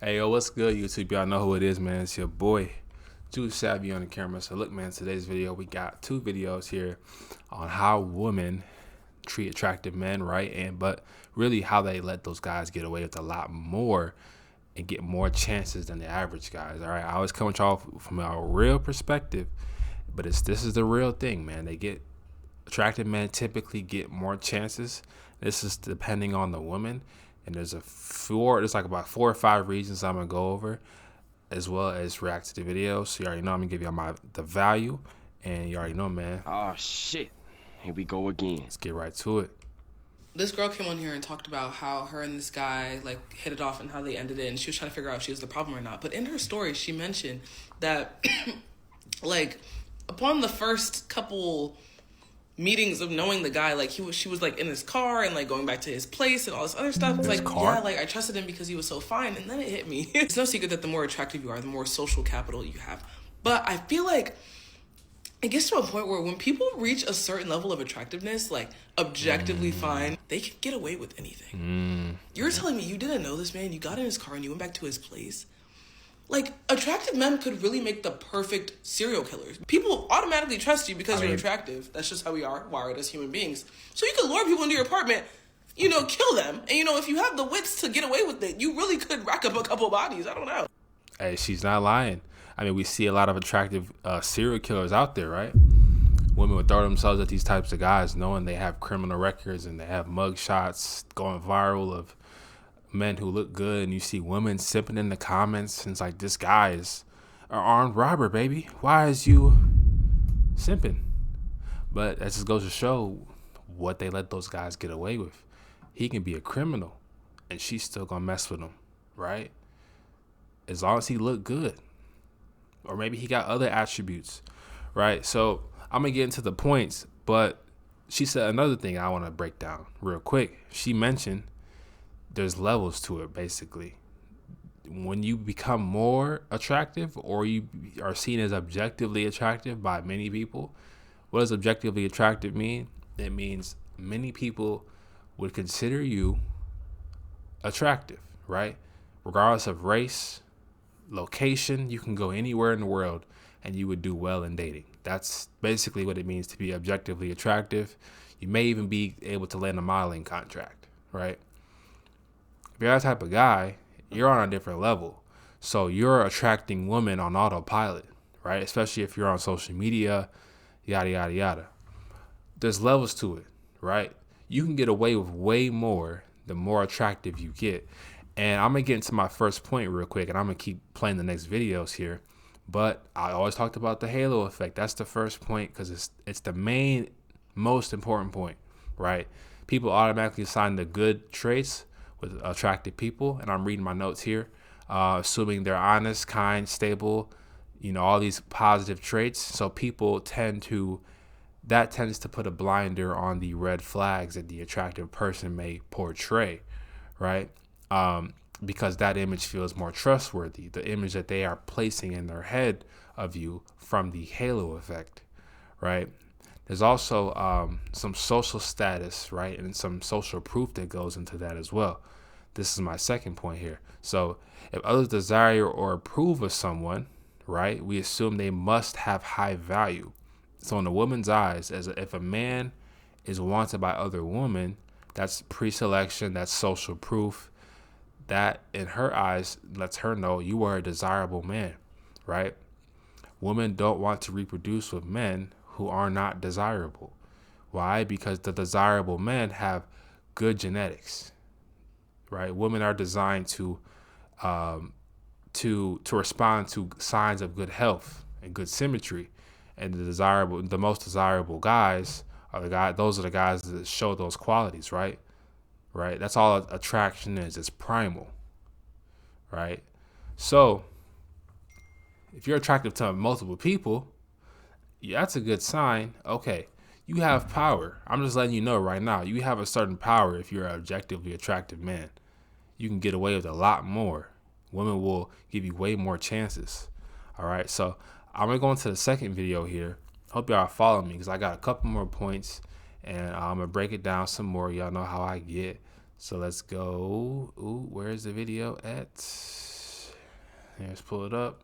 Hey, yo, what's good, YouTube? Y'all know who it is, man. It's your boy, Juice Savvy on the camera. So, look, man, today's video, we got two videos here on how women treat attractive men, right? But really how they let those guys get away with a lot more and get more chances than the average guys, all right? I always come with y'all from a real perspective, but this is the real thing, man. Attractive men typically get more chances. This is depending on the woman. And there's like about 4 or 5 reasons I'm gonna go over, as well as react to the video. So you already know I'm gonna give y'all the value, and you already know, man. Oh shit, here we go again. Let's get right to it. This girl came on here and talked about how her and this guy like hit it off and how they ended it, and she was trying to figure out if she was the problem or not. But in her story, she mentioned that like upon the first couple meetings of knowing the guy, like she was like in his car and like going back to his place and all this other stuff. It's like, car? yeah, like I trusted him because he was so fine. And then it hit me. It's no secret that the more attractive you are, the more social capital you have. But I feel like it gets to a point where when people reach a certain level of attractiveness, like objectively fine, they can get away with anything. You're telling me you didn't know this man, you got in his car and you went back to his place? Like, attractive men could really make the perfect serial killers. People automatically trust you because you're attractive. That's just how we are wired as human beings. So you could lure people into your apartment, kill them. And, if you have the wits to get away with it, you really could rack up a couple bodies. I don't know. Hey, she's not lying. I mean, we see a lot of attractive serial killers out there, right? Women would throw themselves at these types of guys knowing they have criminal records and they have mug shots going viral of men who look good, and you see women simping in the comments, and it's like, this guy is an armed robber, baby. Why is you simping? But that just goes to show what they let those guys get away with. He can be a criminal, and she's still gonna mess with him, right? As long as he look good, or maybe he got other attributes, right? So I'm gonna get into the points, but she said another thing I want to break down real quick. She mentioned there's levels to it, basically. When you become more attractive, or you are seen as objectively attractive by many people, what does objectively attractive mean? It means many people would consider you attractive, right? Regardless of race, location, you can go anywhere in the world and you would do well in dating. That's basically what it means to be objectively attractive. You may even be able to land a modeling contract, right? If you're that type of guy, you're on a different level. So you're attracting women on autopilot, right? Especially if you're on social media, yada, yada, yada. There's levels to it, right? You can get away with way more the more attractive you get. And I'm going to get into my first point real quick, and I'm going to keep playing the next videos here. But I always talked about the halo effect. That's the first point, because it's the most important point, right? People automatically assign the good traits with attractive people, and I'm reading my notes here, assuming they're honest, kind, stable, all these positive traits. So that tends to put a blinder on the red flags that the attractive person may portray, right? Because that image feels more trustworthy, the image that they are placing in their head of you from the halo effect, right? There's also some social status, right? And some social proof that goes into that as well. This is my second point here. So if others desire or approve of someone, right, we assume they must have high value. So in a woman's eyes, if a man is wanted by other women, that's pre-selection, that's social proof. That, in her eyes, lets her know you are a desirable man, right? Women don't want to reproduce with men who are not desirable. Why? Because the desirable men have good genetics, right? Women are designed to respond to signs of good health and good symmetry, and the most desirable guys those are the guys that show those qualities, right? Right? That's all attraction is. It's primal, right? So if you're attractive to multiple people, yeah, that's a good sign. Okay, you have power. I'm just letting you know right now, you have a certain power if you're an objectively attractive man. You can get away with a lot more. Women will give you way more chances. All right, so I'm going to go into the second video here. Hope y'all follow me, because I got a couple more points, and I'm going to break it down some more. Y'all know how I get. So let's go. Ooh, where's the video at? Yeah, let's pull it up.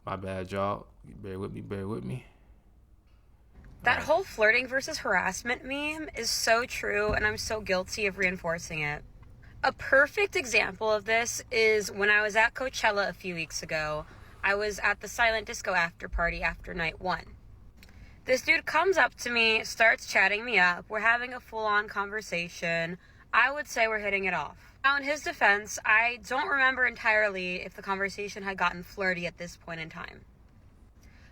My bad, y'all. Bear with me. Bear with me. That whole flirting versus harassment meme is so true, and I'm so guilty of reinforcing it. A perfect example of this is when I was at Coachella a few weeks ago. I was at the silent disco after party after night one. This dude comes up to me, starts chatting me up. We're having a full-on conversation. I would say we're hitting it off. Now, in his defense, I don't remember entirely if the conversation had gotten flirty at this point in time.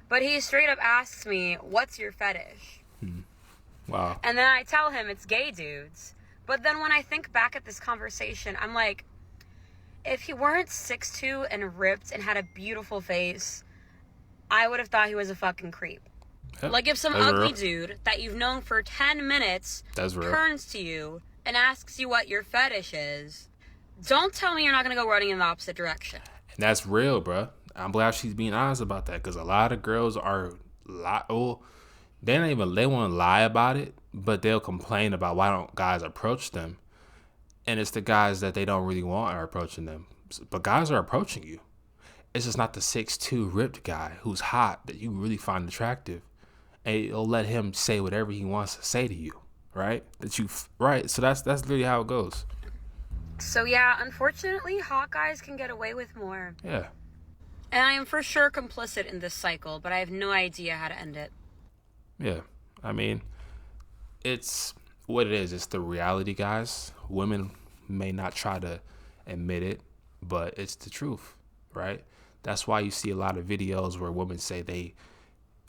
But he straight up asks me, "What's your fetish?" Wow. And then I tell him it's gay dudes. But then when I think back at this conversation, I'm like, if he weren't 6'2" and ripped and had a beautiful face, I would have thought he was a fucking creep. Yep. Like if some That's ugly real. dude that you've known for 10 minutes That's real. turns to you and asks you what your fetish is, don't tell me you're not going to go running in the opposite direction. And that's real, bruh. I'm glad she's being honest about that, because a lot of girls are they want to lie about it, but they'll complain about why don't guys approach them, and it's the guys that they don't really want are approaching them. But guys are approaching you. It's just not the 6'2" ripped guy who's hot that you really find attractive, and you'll let him say whatever he wants to say to you, right? So that's literally how it goes. So yeah, unfortunately, hot guys can get away with more. Yeah. And I am for sure complicit in this cycle, but I have no idea how to end it. Yeah. I mean, it's what it is. It's the reality, guys. Women may not try to admit it, but it's the truth, right? That's why you see a lot of videos where women say they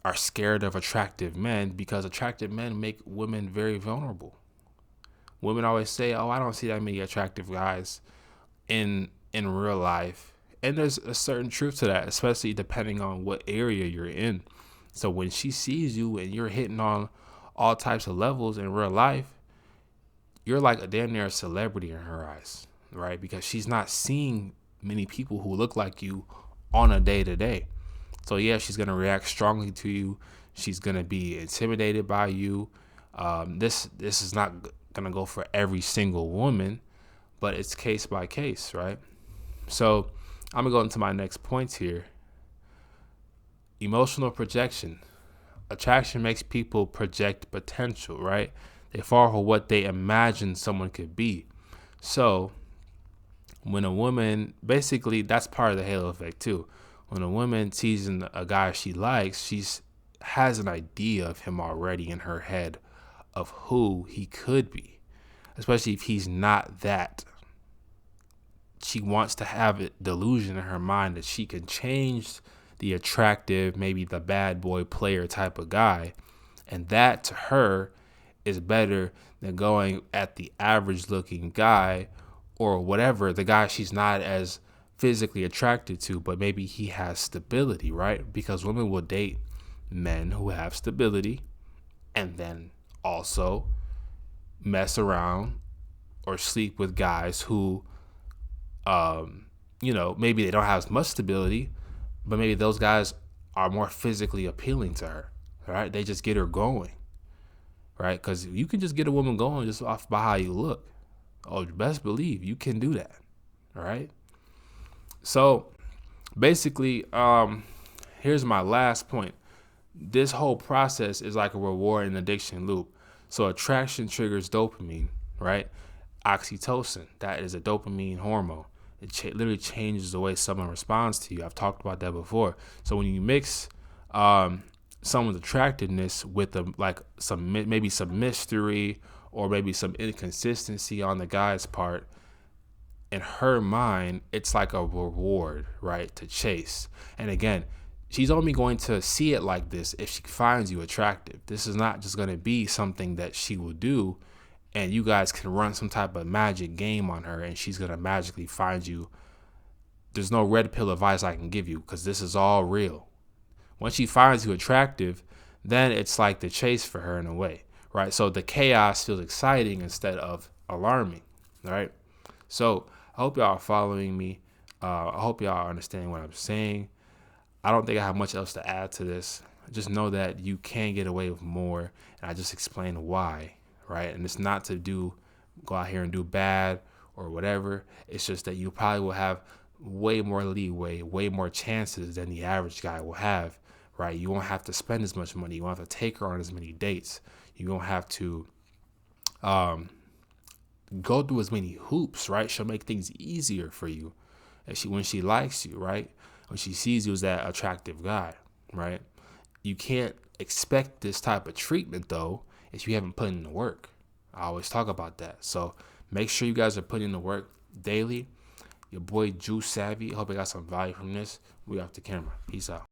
are scared of attractive men, because attractive men make women very vulnerable. Women always say, "Oh, I don't see that many attractive guys in real life." And there's a certain truth to that, especially depending on what area you're in. So when she sees you and you're hitting on all types of levels in real life, you're like a damn near a celebrity in her eyes, right? Because she's not seeing many people who look like you on a day-to-day. So yeah, she's going to react strongly to you. She's going to be intimidated by you. This is not going to go for every single woman, but it's case by case, right? So I'm going to go into my next point here. Emotional projection. Attraction makes people project potential, right? They fall for what they imagine someone could be. So when a woman, basically that's part of the halo effect too. When a woman sees a guy she likes, she has an idea of him already in her head of who he could be, especially if he's not that. She wants to have a delusion in her mind that she can change the attractive, maybe the bad boy player type of guy. And that to her is better than going at the average looking guy or whatever, the guy she's not as physically attracted to, but maybe he has stability, right? Because women will date men who have stability and then also mess around or sleep with guys who maybe they don't have as much stability, but maybe those guys are more physically appealing to her, right? They just get her going, right? Because you can just get a woman going just off by how you look. Oh, best believe you can do that, all right? So basically, here's my last point. This whole process is like a reward and addiction loop. So attraction triggers dopamine, right? Oxytocin, that is a dopamine hormone. It literally changes the way someone responds to you. I've talked about that before. So when you mix someone's attractiveness with maybe some mystery or maybe some inconsistency on the guy's part, in her mind, it's like a reward, right, to chase. And again, she's only going to see it like this if she finds you attractive. This is not just going to be something that she will do and you guys can run some type of magic game on her and she's going to magically find you. There's no red pill advice I can give you because this is all real. Once she finds you attractive, then it's like the chase for her in a way, right? So the chaos feels exciting instead of alarming, right? So I hope y'all are following me. I hope y'all understand what I'm saying. I don't think I have much else to add to this. Just know that you can get away with more, and I just explained why, right? And it's not to go out here and do bad or whatever. It's just that you probably will have way more leeway, way more chances than the average guy will have, right? You won't have to spend as much money. You won't have to take her on as many dates. You won't have to go through as many hoops, right? She'll make things easier for you. And when she likes you, right? When she sees you as that attractive guy, right? You can't expect this type of treatment, though, if you haven't put in the work. I always talk about that. So make sure you guys are putting in the work daily. Your boy Juice Savvy. I hope you got some value from this. We off the camera. Peace out.